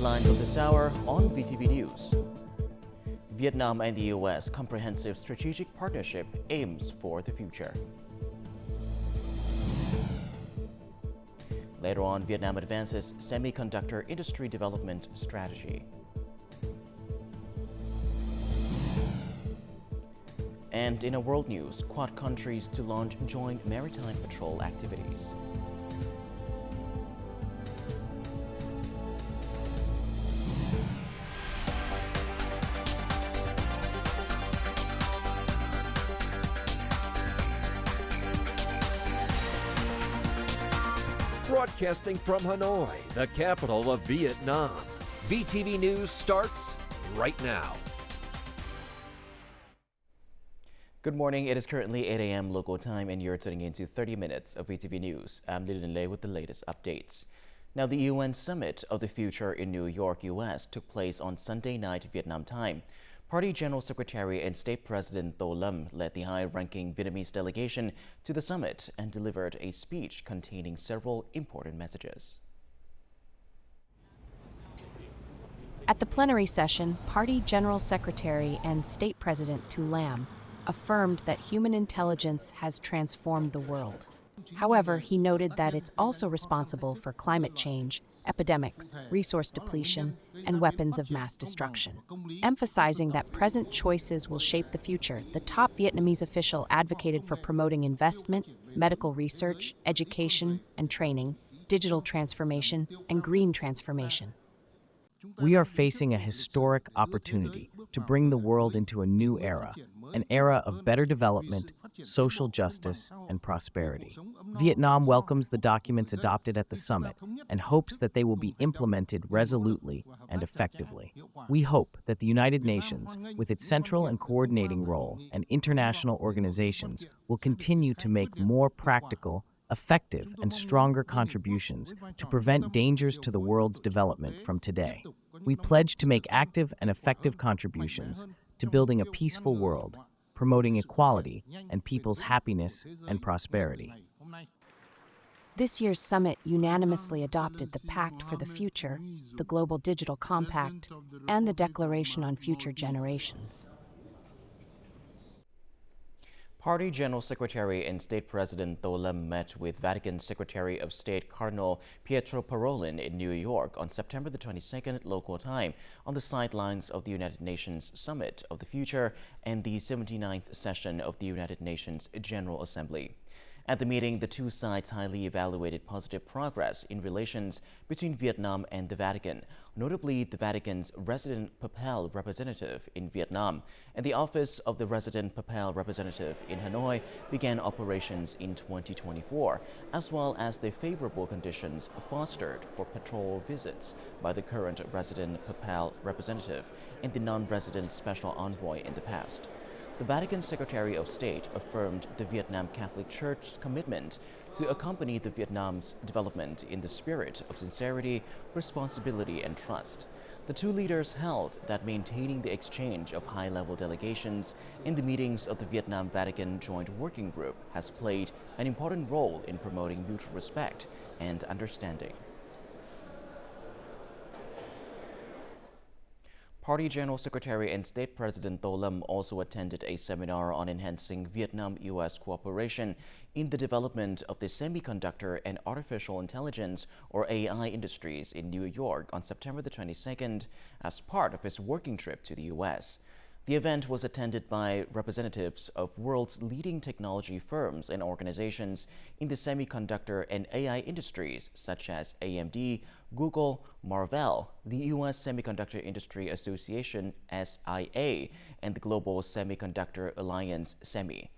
headlines of this hour on VTV News. Vietnam and the U.S. comprehensive strategic partnership aims for the future. Later on, Vietnam advances semiconductor industry development strategy. And in a world news, Quad countries to launch joint maritime patrol activities. Broadcasting from Hanoi, the capital of Vietnam. VTV News starts right now. Good morning. It is currently 8 a.m. local time and you're tuning into 30 minutes of VTV News. I'm Nguyen Lei with the latest updates. Now, the UN Summit of the Future in New York, U.S. took place on Sunday night Vietnam time. Party General Secretary and State President Tô Lâm led the high-ranking Vietnamese delegation to the summit and delivered a speech containing several important messages. At the plenary session, Party General Secretary and State President Tô Lâm affirmed that human intelligence has transformed the world. However, he noted that it's also responsible for climate change, epidemics, resource depletion, and weapons of mass destruction. Emphasizing that present choices will shape the future, the top Vietnamese official advocated for promoting investment, medical research, education and training, digital transformation, and green transformation. We are facing a historic opportunity to bring the world into a new era, an era of better development, social justice, and prosperity. Vietnam welcomes the documents adopted at the summit and hopes that they will be implemented resolutely and effectively. We hope that the United Nations, with its central and coordinating role, and international organizations will continue to make more practical, effective, and stronger contributions to prevent dangers to the world's development from today. We pledge to make active and effective contributions to building a peaceful world, promoting equality and people's happiness and prosperity. This year's summit unanimously adopted the Pact for the Future, the Global Digital Compact, and the Declaration on Future Generations. Party General Secretary and State President Tô Lâm met with Vatican Secretary of State Cardinal Pietro Parolin in New York on September the 22nd local time on the sidelines of the United Nations Summit of the Future and the 79th session of the United Nations General Assembly. At the meeting, the two sides highly evaluated positive progress in relations between Vietnam and the Vatican, notably the Vatican's resident papal representative in Vietnam and the Office of the Resident Papal Representative in Hanoi began operations in 2024, as well as the favorable conditions fostered for patrol visits by the current resident papal representative and the non-resident special envoy in the past. The Vatican Secretary of State affirmed the Vietnam Catholic Church's commitment to accompany the Vietnam's development in the spirit of sincerity, responsibility, and trust. The two leaders held that maintaining the exchange of high-level delegations in the meetings of the Vietnam-Vatican Joint Working Group has played an important role in promoting mutual respect and understanding. Party General Secretary and State President Tô Lâm also attended a seminar on enhancing Vietnam-U.S. cooperation in the development of the semiconductor and artificial intelligence, or AI, industries in New York on September the 22nd as part of his working trip to the U.S. The event was attended by representatives of world's leading technology firms and organizations in the semiconductor and AI industries, such as AMD, Google, Marvell, the U.S. Semiconductor Industry Association, SIA, and the Global Semiconductor Alliance, SEMI.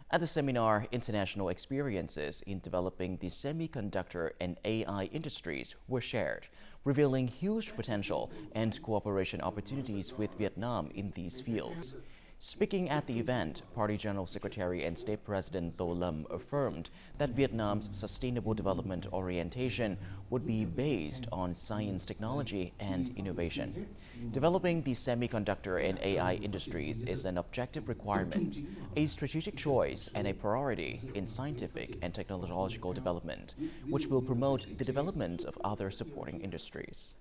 At the seminar, international experiences in developing the semiconductor and AI industries were shared, revealing huge potential and cooperation opportunities with Vietnam in these fields. Speaking at the event, Party General Secretary and State President Tô Lâm affirmed that Vietnam's sustainable development orientation would be based on science, technology, and innovation. Developing the semiconductor and AI industries is an objective requirement, a strategic choice, and a priority in scientific and technological development, which will promote the development of other supporting industries.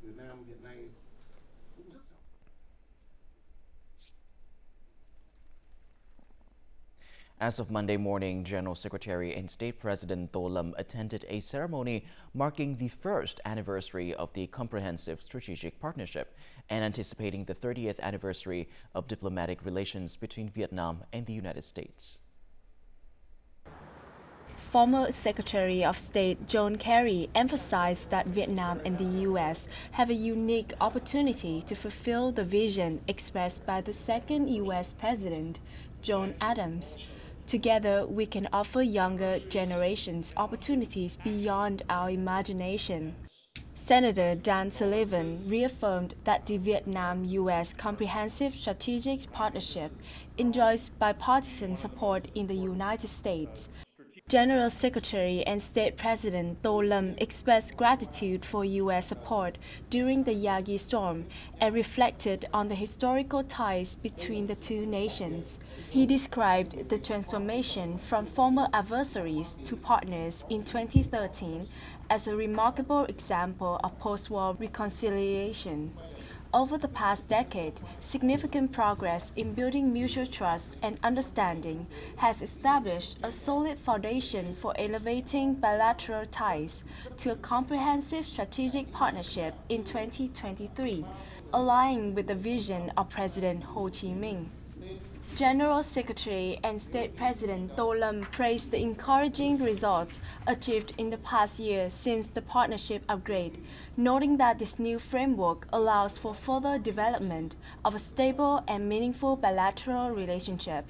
As of Monday morning, General Secretary and State President Tô Lâm attended a ceremony marking the first anniversary of the Comprehensive Strategic Partnership and anticipating the 30th anniversary of diplomatic relations between Vietnam and the United States. Former Secretary of State John Kerry emphasized that Vietnam and the U.S. have a unique opportunity to fulfill the vision expressed by the second U.S. President, John Adams. Together, we can offer younger generations opportunities beyond our imagination. Senator Dan Sullivan reaffirmed that the Vietnam-U.S. Comprehensive Strategic Partnership enjoys bipartisan support in the United States. General Secretary and State President Tô Lâm expressed gratitude for U.S. support during the Yagi storm and reflected on the historical ties between the two nations. He described the transformation from former adversaries to partners in 2013 as a remarkable example of post-war reconciliation. Over the past decade, significant progress in building mutual trust and understanding has established a solid foundation for elevating bilateral ties to a comprehensive strategic partnership in 2023, aligning with the vision of President Ho Chi Minh. General Secretary and State President Tô Lâm praised the encouraging results achieved in the past year since the partnership upgrade, noting that this new framework allows for further development of a stable and meaningful bilateral relationship.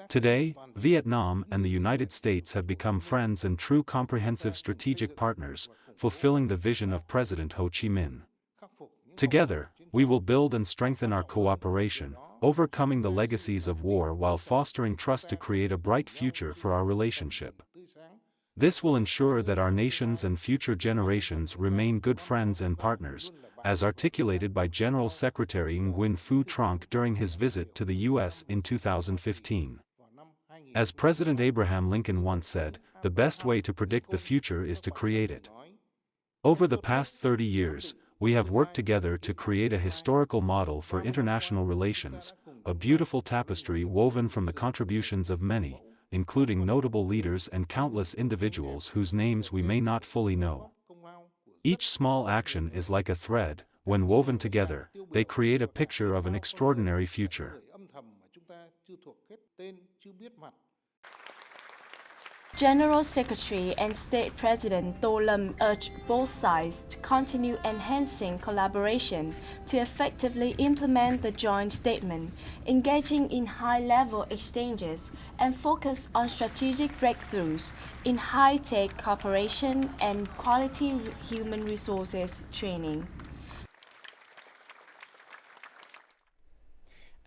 Today, Vietnam and the United States have become friends and true comprehensive strategic partners, fulfilling the vision of President Ho Chi Minh. Together, we will build and strengthen our cooperation, overcoming the legacies of war while fostering trust to create a bright future for our relationship. This will ensure that our nations and future generations remain good friends and partners, as articulated by General Secretary Nguyen Phu Truong during his visit to the U.S. in 2015. As President Abraham Lincoln once said, the best way to predict the future is to create it. Over the past 30 years, we have worked together to create a historical model for international relations, a beautiful tapestry woven from the contributions of many, including notable leaders and countless individuals whose names we may not fully know. Each small action is like a thread. When woven together, they create a picture of an extraordinary future. General Secretary and State President Tô Lâm urged both sides to continue enhancing collaboration to effectively implement the joint statement, engaging in high-level exchanges, and focus on strategic breakthroughs in high-tech cooperation and quality human resources training.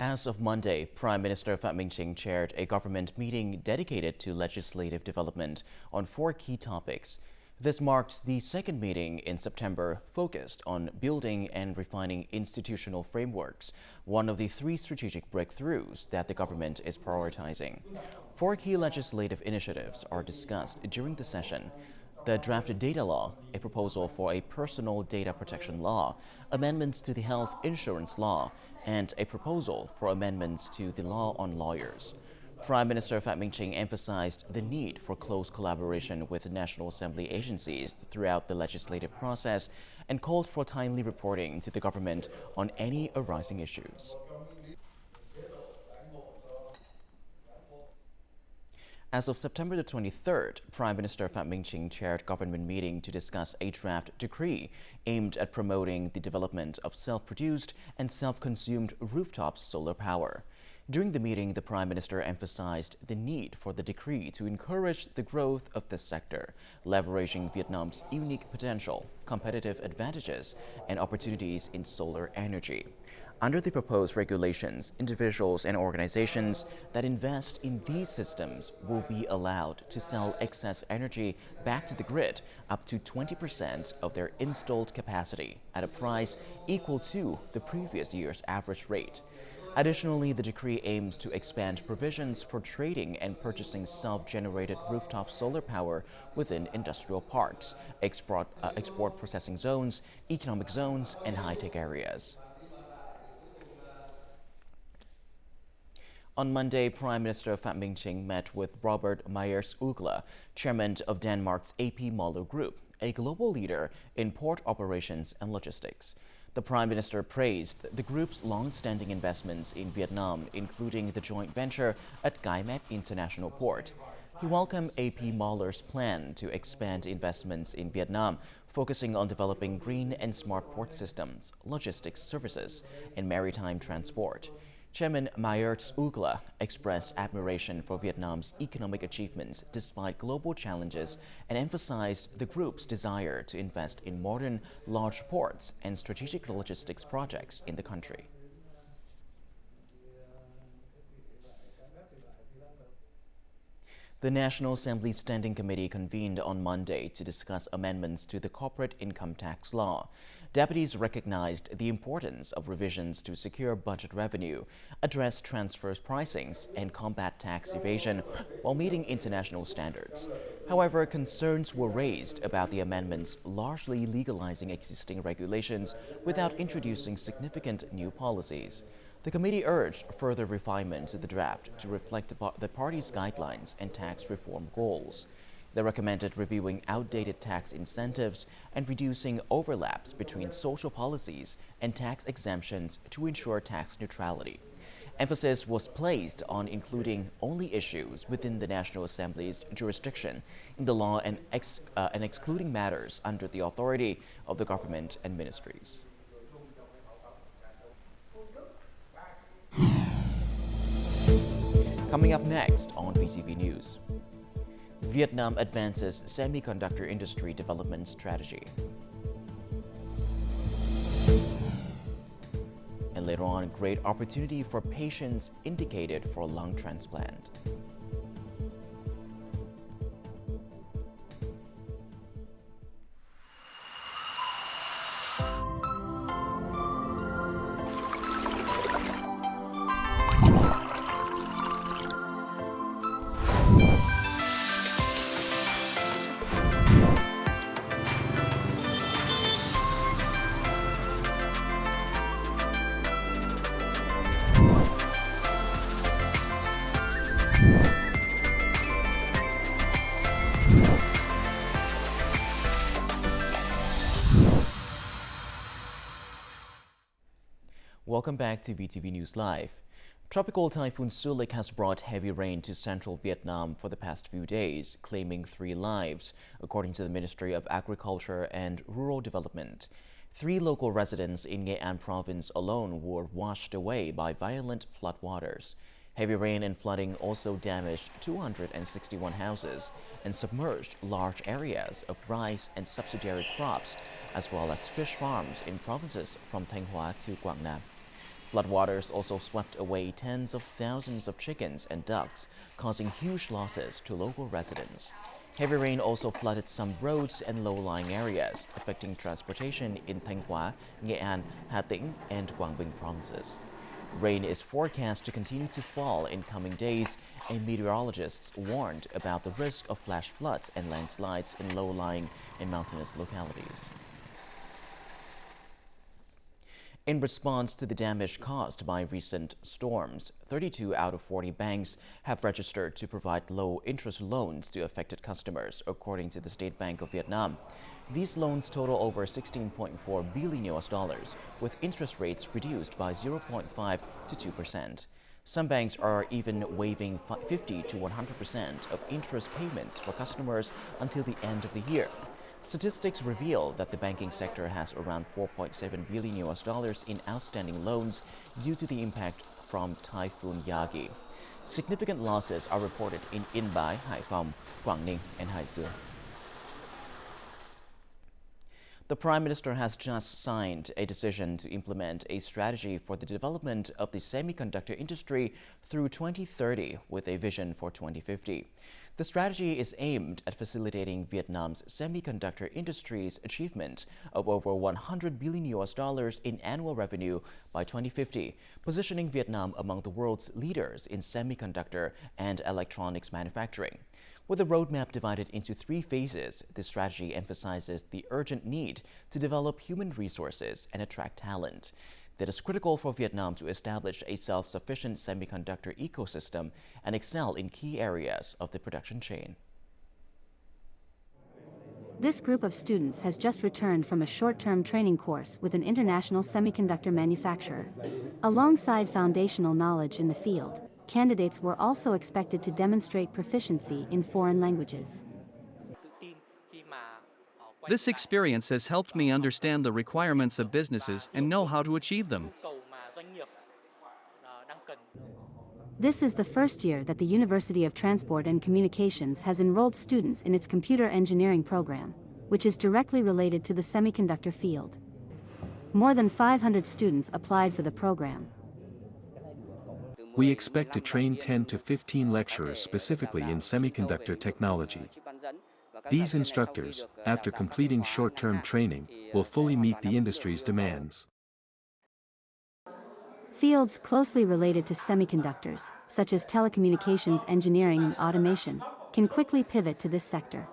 As of Monday, Prime Minister Phạm Minh Chính chaired a government meeting dedicated to legislative development on 4 key topics. This marks the second meeting in September focused on building and refining institutional frameworks, one of the 3 strategic breakthroughs that the government is prioritizing. 4 key legislative initiatives are discussed during the session: the drafted data law, a proposal for a personal data protection law, amendments to the health insurance law, and a proposal for amendments to the law on lawyers. Prime Minister Phạm Minh Chính emphasized the need for close collaboration with National Assembly agencies throughout the legislative process and called for timely reporting to the government on any arising issues. As of September the 23rd, Prime Minister Phạm Minh Chính chaired government meeting to discuss a draft decree aimed at promoting the development of self-produced and self-consumed rooftop solar power. During the meeting, the Prime Minister emphasized the need for the decree to encourage the growth of this sector, leveraging Vietnam's unique potential, competitive advantages, and opportunities in solar energy. Under the proposed regulations, individuals and organizations that invest in these systems will be allowed to sell excess energy back to the grid up to 20% of their installed capacity at a price equal to the previous year's average rate. Additionally, the decree aims to expand provisions for trading and purchasing self-generated rooftop solar power within industrial parks, export processing zones, economic zones, and high-tech areas. On Monday, Prime Minister Phie met with Robert Myers-Ugla, chairman of Denmark's AP Moller Group, a global leader in port operations and logistics. The Prime Minister praised the group's long-standing investments in Vietnam, including the joint venture at Cái Mép International Port. He welcomed AP Moller's plan to expand investments in Vietnam, focusing on developing green and smart port systems, logistics services, and maritime transport. Chairman Myers-Ugla expressed admiration for Vietnam's economic achievements despite global challenges and emphasized the group's desire to invest in modern, large ports and strategic logistics projects in the country. The National Assembly Standing Committee convened on Monday to discuss amendments to the corporate income tax law. Deputies recognized the importance of revisions to secure budget revenue, address transfers pricings, and combat tax evasion while meeting international standards. However, concerns were raised about the amendments largely legalizing existing regulations without introducing significant new policies. The committee urged further refinement to the draft to reflect the party's guidelines and tax reform goals. They recommended reviewing outdated tax incentives and reducing overlaps between social policies and tax exemptions to ensure tax neutrality. Emphasis was placed on including only issues within the National Assembly's jurisdiction in the law and excluding matters under the authority of the government and ministries. Coming up next on VTV News, Vietnam advances semiconductor industry development strategy. And later on, great opportunity for patients indicated for lung transplant. Welcome back to VTV News Live. Tropical Typhoon Sulc has brought heavy rain to central Vietnam for the past few days, claiming 3 lives, according to the Ministry of Agriculture and Rural Development. 3 local residents in Nguyen province alone were washed away by violent floodwaters. Heavy rain and flooding also damaged 261 houses and submerged large areas of rice and subsidiary crops, as well as fish farms in provinces from Thanh Hóa to Quảng Nam. Floodwaters also swept away tens of thousands of chickens and ducks, causing huge losses to local residents. Heavy rain also flooded some roads and low-lying areas, affecting transportation in Thanh Hóa, Nghệ An, Hà Tĩnh, and Quảng Bình provinces. Rain is forecast to continue to fall in coming days, and meteorologists warned about the risk of flash floods and landslides in low-lying and mountainous localities. In response to the damage caused by recent storms, 32 out of 40 banks have registered to provide low-interest loans to affected customers, according to the State Bank of Vietnam. These loans total over $16.4 billion, with interest rates reduced by 0.5 to 2%. Some banks are even waiving 50 to 100% of interest payments for customers until the end of the year. Statistics reveal that the banking sector has around $4.7 billion in outstanding loans due to the impact from Typhoon Yagi. Significant losses are reported in Yên Bái, Hải Phòng, Quảng Ninh, and Hải Dương. The Prime Minister has just signed a decision to implement a strategy for the development of the semiconductor industry through 2030 with a vision for 2050. The strategy is aimed at facilitating Vietnam's semiconductor industry's achievement of over $100 billion in annual revenue by 2050, positioning Vietnam among the world's leaders in semiconductor and electronics manufacturing. With a roadmap divided into 3 phases, this strategy emphasizes the urgent need to develop human resources and attract talent. that is critical for Vietnam to establish a self-sufficient semiconductor ecosystem and excel in key areas of the production chain. This group of students has just returned from a short-term training course with an international semiconductor manufacturer. Alongside foundational knowledge in the field, candidates were also expected to demonstrate proficiency in foreign languages. This experience has helped me understand the requirements of businesses and know how to achieve them. This is the first year that the University of Transport and Communications has enrolled students in its computer engineering program, which is directly related to the semiconductor field. More than 500 students applied for the program. We expect to train 10 to 15 lecturers specifically in semiconductor technology. These instructors, after completing short-term training, will fully meet the industry's demands. Fields closely related to semiconductors, such as telecommunications engineering and automation, can quickly pivot to this sector.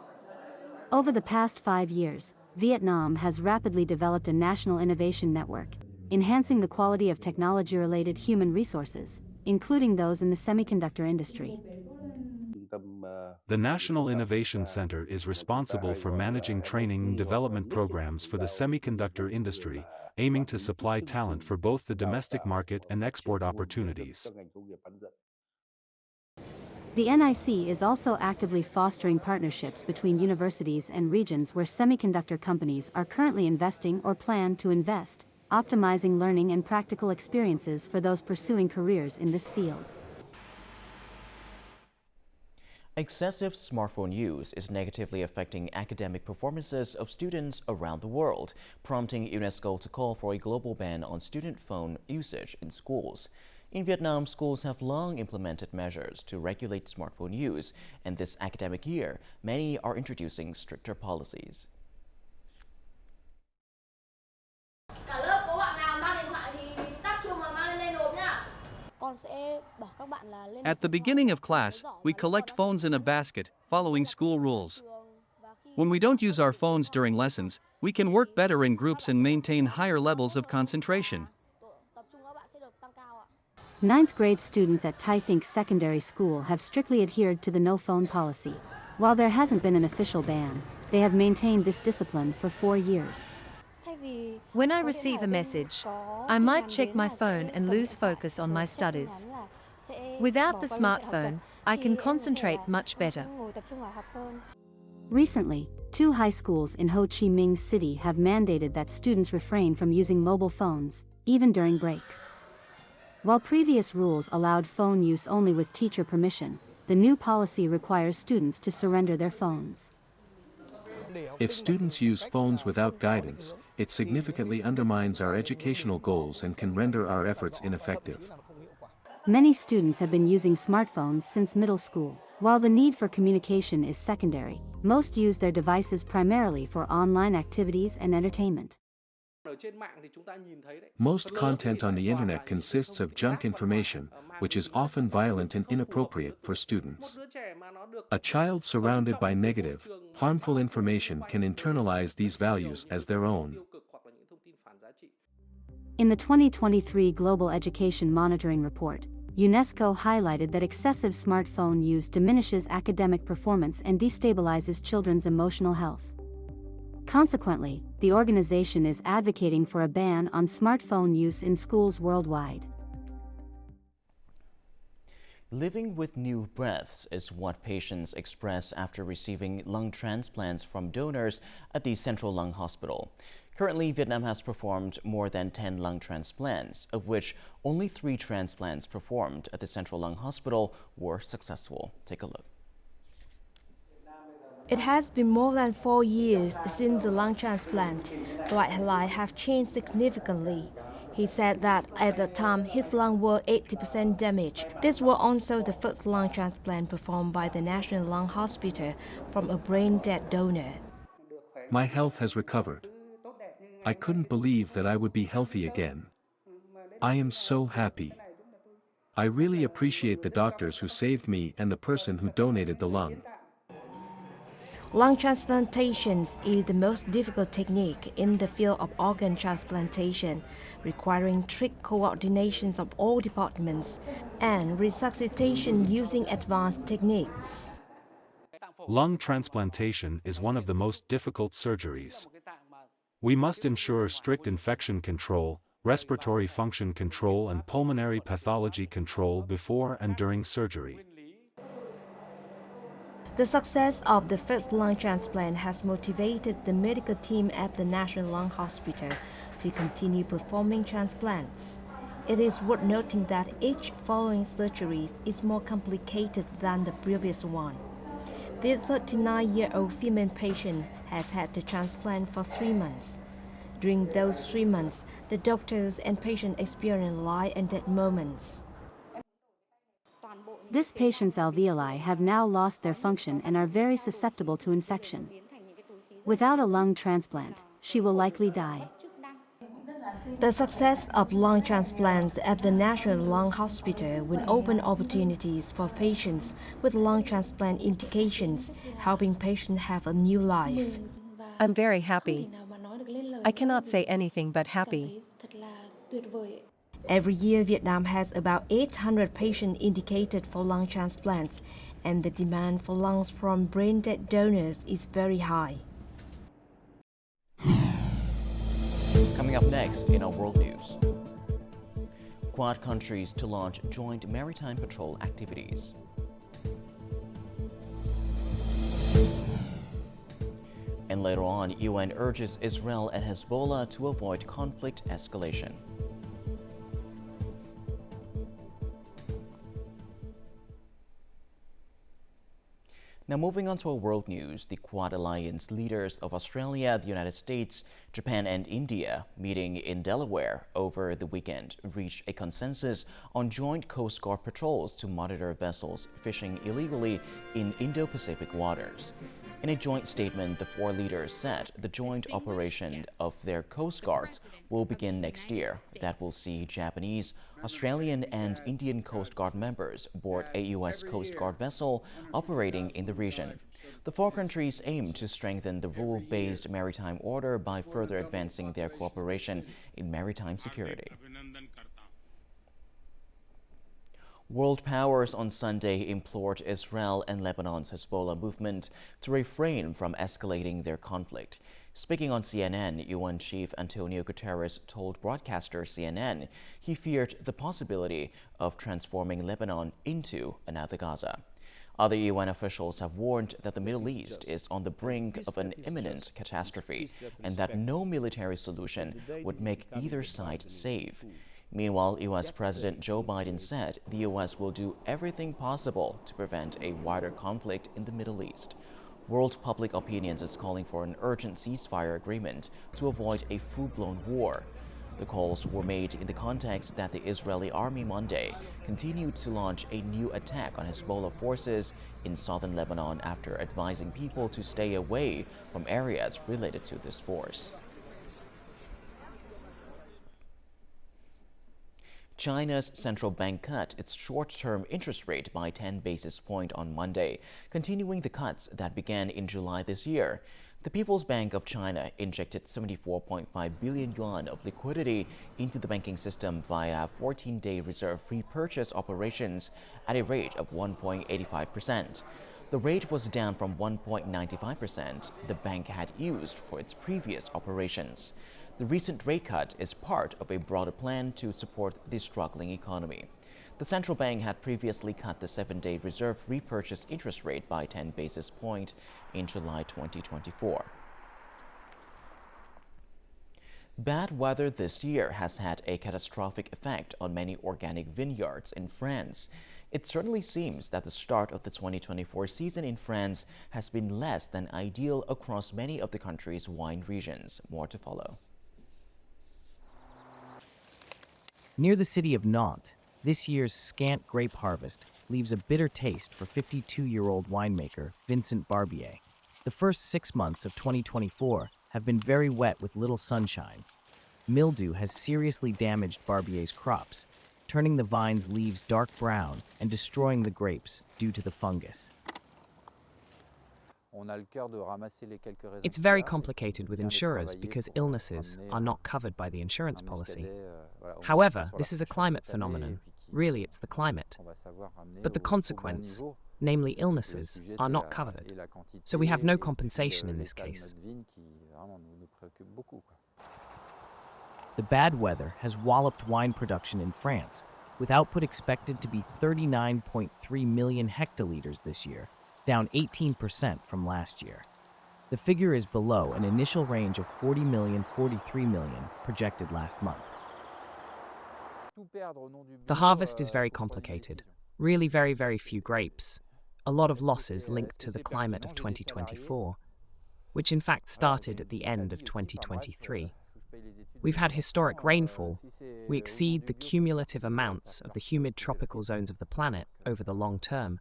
Over the past 5 years, Vietnam has rapidly developed a national innovation network, enhancing the quality of technology-related human resources, including those in the semiconductor industry. The National Innovation Center is responsible for managing training and development programs for the semiconductor industry, aiming to supply talent for both the domestic market and export opportunities. The NIC is also actively fostering partnerships between universities and regions where semiconductor companies are currently investing or plan to invest, optimizing learning and practical experiences for those pursuing careers in this field. Excessive smartphone use is negatively affecting academic performances of students around the world, prompting UNESCO to call for a global ban on student phone usage in schools. In Vietnam, schools have long implemented measures to regulate smartphone use, and this academic year, many are introducing stricter policies. At the beginning of class, we collect phones in a basket, following school rules. When we don't use our phones during lessons, we can work better in groups and maintain higher levels of concentration. 9th grade students at Typhoon Secondary School have strictly adhered to the no-phone policy. While there hasn't been an official ban, they have maintained this discipline for 4 years. When I receive a message, I might check my phone and lose focus on my studies. Without the smartphone, I can concentrate much better. Recently, 2 high schools in Ho Chi Minh City have mandated that students refrain from using mobile phones, even during breaks. While previous rules allowed phone use only with teacher permission, the new policy requires students to surrender their phones. If students use phones without guidance, it significantly undermines our educational goals and can render our efforts ineffective. Many students have been using smartphones since middle school. While the need for communication is secondary, most use their devices primarily for online activities and entertainment. Most content on the internet consists of junk information, which is often violent and inappropriate for students. A child surrounded by negative, harmful information can internalize these values as their own. In the 2023 Global Education Monitoring Report, UNESCO highlighted that excessive smartphone use diminishes academic performance and destabilizes children's emotional health. Consequently, the organization is advocating for a ban on smartphone use in schools worldwide. Living with new breaths is what patients express after receiving lung transplants from donors at the Central Lung Hospital. Currently, Vietnam has performed more than 10 lung transplants, of which only 3 transplants performed at the Central Lung Hospital were successful. Take a look. It has been more than 4 years since the lung transplant, but his life has changed significantly. He said that at the time his lungs were 80% damaged. This was also the first lung transplant performed by the National Lung Hospital from a brain-dead donor. My health has recovered. I couldn't believe that I would be healthy again. I am so happy. I really appreciate the doctors who saved me and the person who donated the lung. Lung transplantations is the most difficult technique in the field of organ transplantation, requiring strict coordination of all departments and resuscitation using advanced techniques. Lung transplantation is one of the most difficult surgeries. We must ensure strict infection control, respiratory function control and pulmonary pathology control before and during surgery. The success of the first lung transplant has motivated the medical team at the National Lung Hospital to continue performing transplants. It is worth noting that each following surgery is more complicated than the previous one. The 39-year-old female patient has had the transplant for 3 months. During those 3 months, the doctors and patient experienced life and death moments. This patient's alveoli have now lost their function and are very susceptible to infection. Without a lung transplant, she will likely die. The success of lung transplants at the National Lung Hospital will open opportunities for patients with lung transplant indications, helping patients have a new life. I'm very happy. I cannot say anything but happy. Every year, Vietnam has about 800 patients indicated for lung transplants, and the demand for lungs from brain-dead donors is very high. Coming up next in our world news. Quad countries to launch joint maritime patrol activities. And later on, Nguyen urges Israel and Hezbollah to avoid conflict escalation. Now moving on to our world news, the Quad Alliance leaders of Australia, the United States, Japan and India meeting in Delaware over the weekend reached a consensus on joint Coast Guard patrols to monitor vessels fishing illegally in Indo-Pacific waters. In a joint statement, the four leaders said the joint operation of their Coast Guards will begin next year. That will see Japanese, Australian and Indian Coast Guard members board a U.S. Coast Guard vessel operating in the region. The four countries aim to strengthen the rule-based maritime order by further advancing their cooperation in maritime security. World powers on Sunday implored Israel and Lebanon's Hezbollah movement to refrain from escalating their conflict. Speaking on CNN, UN Chief Antonio Guterres told broadcaster CNN he feared the possibility of transforming Lebanon into another Gaza. Other UN officials have warned that the Middle East is on the brink of an imminent catastrophe and that no military solution would make either side safe. Meanwhile, U.S. President Joe Biden said the U.S. will do everything possible to prevent a wider conflict in the Middle East. World public opinion is calling for an urgent ceasefire agreement to avoid a full-blown war. The calls were made in the context that the Israeli army Monday continued to launch a new attack on Hezbollah forces in southern Lebanon after advising people to stay away from areas related to this force. China's central bank cut its short-term interest rate by 10 basis points on Monday, continuing the cuts that began in July this year. The People's Bank of China injected 74.5 billion yuan of liquidity into the banking system via 14-day reserve repurchase operations at a rate of 1.85%. The rate was down from 1.95% the bank had used for its previous operations. The recent rate cut is part of a broader plan to support the struggling economy. The central bank had previously cut the 7-day reserve repurchase interest rate by 10 basis points in July 2024. Bad weather this year has had a catastrophic effect on many organic vineyards in France. It certainly seems that the start of the 2024 season in France has been less than ideal across many of the country's wine regions. More to follow. Near the city of Nantes, this year's scant grape harvest leaves a bitter taste for 52-year-old winemaker Vincent Barbier. The first 6 months of 2024 have been very wet with little sunshine. Mildew has seriously damaged Barbier's crops, turning the vine's leaves dark brown and destroying the grapes due to the fungus. It's very complicated with insurers because illnesses are not covered by the insurance policy. However, this is a climate phenomenon. Really, it's the climate. But the consequence, namely illnesses, are not covered. So we have no compensation in this case. The bad weather has walloped wine production in France, with output expected to be 39.3 million hectoliters this year, down 18% from last year. The figure is below an initial range of 40 million-43 million projected last month. The harvest is very complicated. Really very, very few grapes. A lot of losses linked to the climate of 2024, which in fact started at the end of 2023. We've had historic rainfall. We exceed the cumulative amounts of the humid tropical zones of the planet over the long term.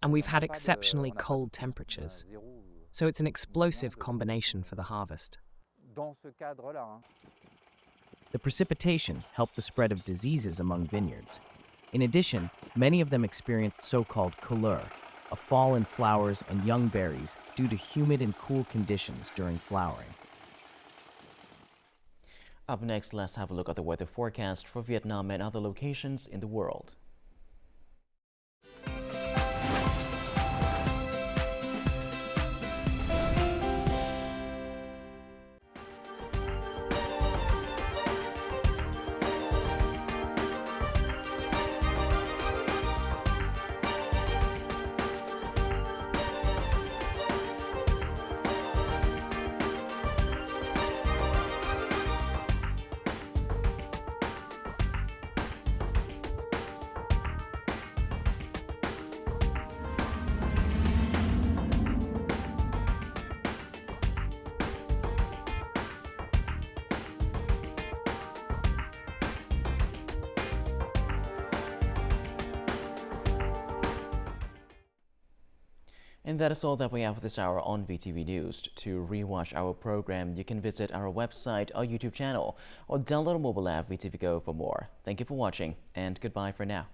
And we've had exceptionally cold temperatures. So it's an explosive combination for the harvest. The precipitation helped the spread of diseases among vineyards. In addition, many of them experienced so-called couleur, a fall in flowers and young berries due to humid and cool conditions during flowering. Up next, let's have a look at the weather forecast for Vietnam and other locations in the world. And that is all that we have this hour on VTV News. To rewatch our program, you can visit our website or YouTube channel or download our mobile app VTVgo for more. Thank you for watching, and goodbye for now.